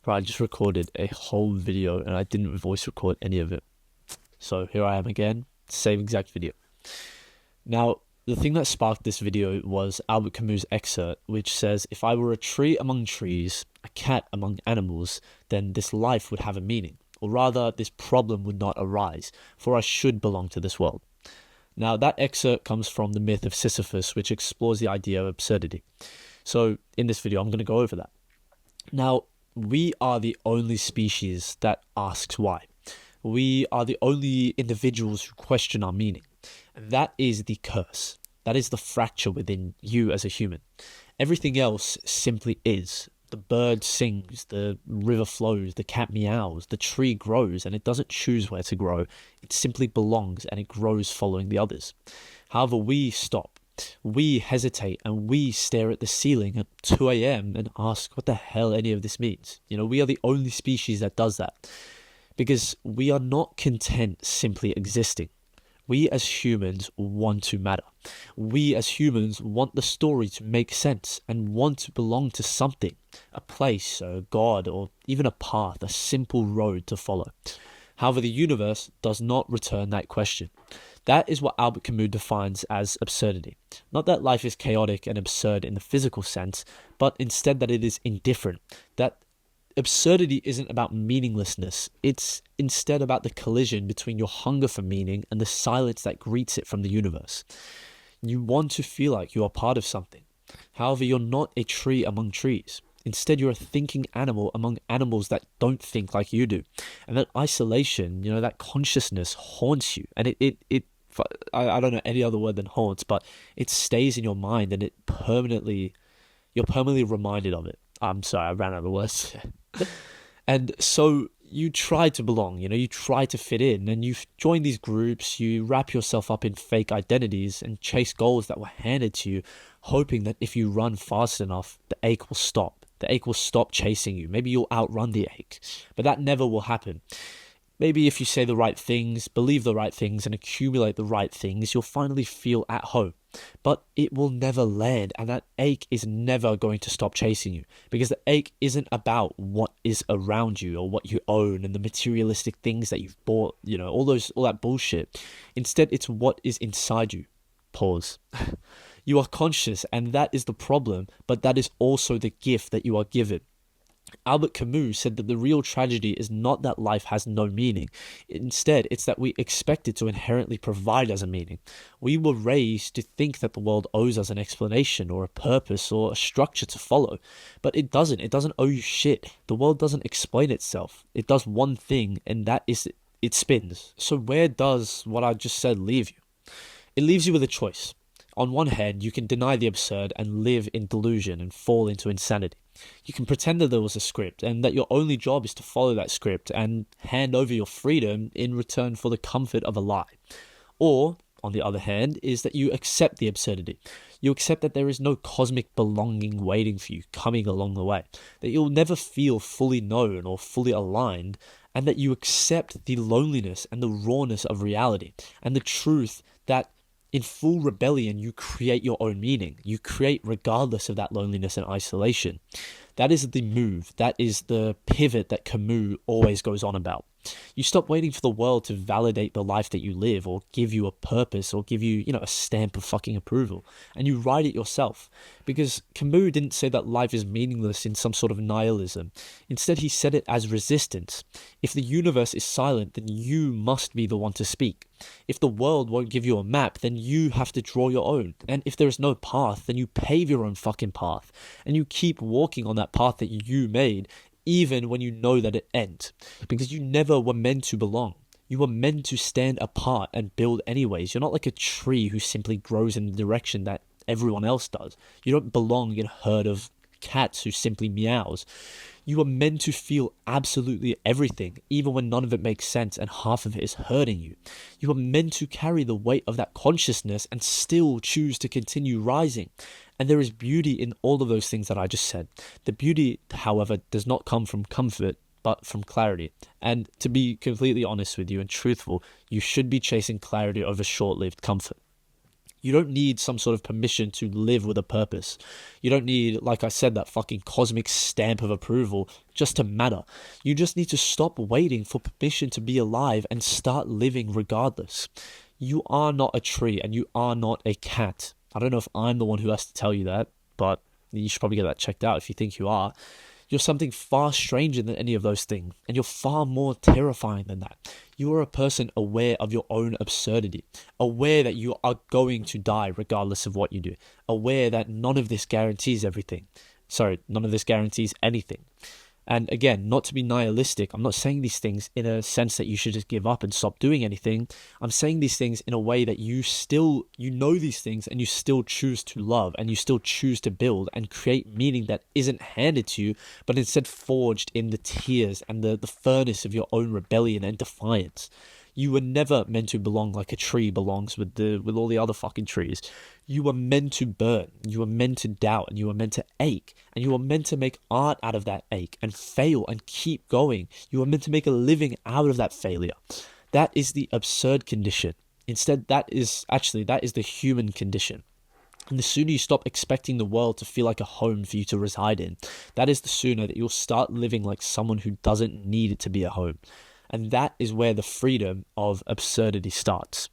Bro, I just recorded a whole video and I didn't voice record any of it. So here I am again, same exact video. Now, the thing that sparked this video was Albert Camus' excerpt, which says, if I were a tree among trees, a cat among animals, then this life would have a meaning. Or rather, this problem would not arise, for I should belong to this world. Now, that excerpt comes from the myth of Sisyphus, which explores the idea of absurdity. So, in this video, I'm going to go over that. Now, we are the only species that asks why. We are the only individuals who question our meaning. And that is the curse. That is the fracture within you as a human. Everything else simply is. The bird sings, the river flows, the cat meows, the tree grows, and it doesn't choose where to grow. It simply belongs and it grows following the others. However, we stop. We hesitate and we stare at the ceiling at 2 a.m. and ask what the hell any of this means. We are the only species that does that. Because we are not content simply existing. We as humans want to matter. We as humans want the story to make sense and want to belong to something, a place, a god, or even a path, a simple road to follow. However, the universe does not return that question. That is what Albert Camus defines as absurdity. Not that life is chaotic and absurd in the physical sense, but instead that it is indifferent, that absurdity isn't about meaninglessness. It's instead about the collision between your hunger for meaning and the silence that greets it from the universe. You want to feel like you are part of something. However, you're not a tree among trees. Instead, you're a thinking animal among animals that don't think like you do. And that isolation, that consciousness haunts you. And I don't know any other word than haunts, but it stays in your mind and you're permanently reminded of it. I'm sorry, I ran out of words. And so you try to belong, you try to fit in, and you join these groups, you wrap yourself up in fake identities and chase goals that were handed to you, hoping that if you run fast enough, the ache will stop. The ache will stop chasing you. Maybe you'll outrun the ache, but that never will happen. Maybe if you say the right things, believe the right things, and accumulate the right things, you'll finally feel at home. But it will never land, and that ache is never going to stop chasing you, because the ache isn't about what is around you or what you own and the materialistic things that you've bought, all that bullshit. Instead, it's what is inside you. Pause. You are conscious, and that is the problem, but that is also the gift that you are given. Albert Camus said that the real tragedy is not that life has no meaning. Instead, it's that we expect it to inherently provide us a meaning. We were raised to think that the world owes us an explanation or a purpose or a structure to follow. But it doesn't. It doesn't owe you shit. The world doesn't explain itself. It does one thing, and that is it spins. So where does what I just said leave you? It leaves you with a choice. On one hand, you can deny the absurd and live in delusion and fall into insanity. You can pretend that there was a script and that your only job is to follow that script and hand over your freedom in return for the comfort of a lie. Or, on the other hand, is that you accept the absurdity. You accept that there is no cosmic belonging waiting for you coming along the way, that you'll never feel fully known or fully aligned, and that you accept the loneliness and the rawness of reality and the truth that in full rebellion, you create your own meaning. You create regardless of that loneliness and isolation. That is the move. That is the pivot that Camus always goes on about. You stop waiting for the world to validate the life that you live or give you a purpose or give you, a stamp of fucking approval. And you write it yourself. Because Camus didn't say that life is meaningless in some sort of nihilism. Instead, he said it as resistance. If the universe is silent, then you must be the one to speak. If the world won't give you a map, then you have to draw your own. And if there is no path, then you pave your own fucking path. And you keep walking on that path that you made, even when you know that it ends. Because you never were meant to belong. You were meant to stand apart and build anyways. You're not like a tree who simply grows in the direction that everyone else does. You don't belong in a herd of cats who simply meows. You are meant to feel absolutely everything, even when none of it makes sense and half of it is hurting you. You are meant to carry the weight of that consciousness and still choose to continue rising. And there is beauty in all of those things that I just said. The beauty, however, does not come from comfort, but from clarity. And to be completely honest with you and truthful, you should be chasing clarity over short-lived comfort. You don't need some sort of permission to live with a purpose. You don't need, like I said, that fucking cosmic stamp of approval just to matter. You just need to stop waiting for permission to be alive and start living regardless. You are not a tree and you are not a cat. I don't know if I'm the one who has to tell you that, but you should probably get that checked out if you think you are. You're something far stranger than any of those things, and you're far more terrifying than that. You are a person aware of your own absurdity, aware that you are going to die regardless of what you do, aware that none of this guarantees everything. Sorry, none of this guarantees anything. And again, not to be nihilistic, I'm not saying these things in a sense that you should just give up and stop doing anything. I'm saying these things in a way that you know these things and you still choose to love and you still choose to build and create meaning that isn't handed to you, but instead forged in the tears and the furnace of your own rebellion and defiance. You were never meant to belong like a tree belongs with all the other fucking trees. You were meant to burn, you were meant to doubt, and you were meant to ache, and you were meant to make art out of that ache and fail and keep going. You were meant to make a living out of that failure. That is the absurd condition. Instead, that is the human condition. And the sooner you stop expecting the world to feel like a home for you to reside in, that is the sooner that you'll start living like someone who doesn't need it to be a home. And that is where the freedom of absurdity starts.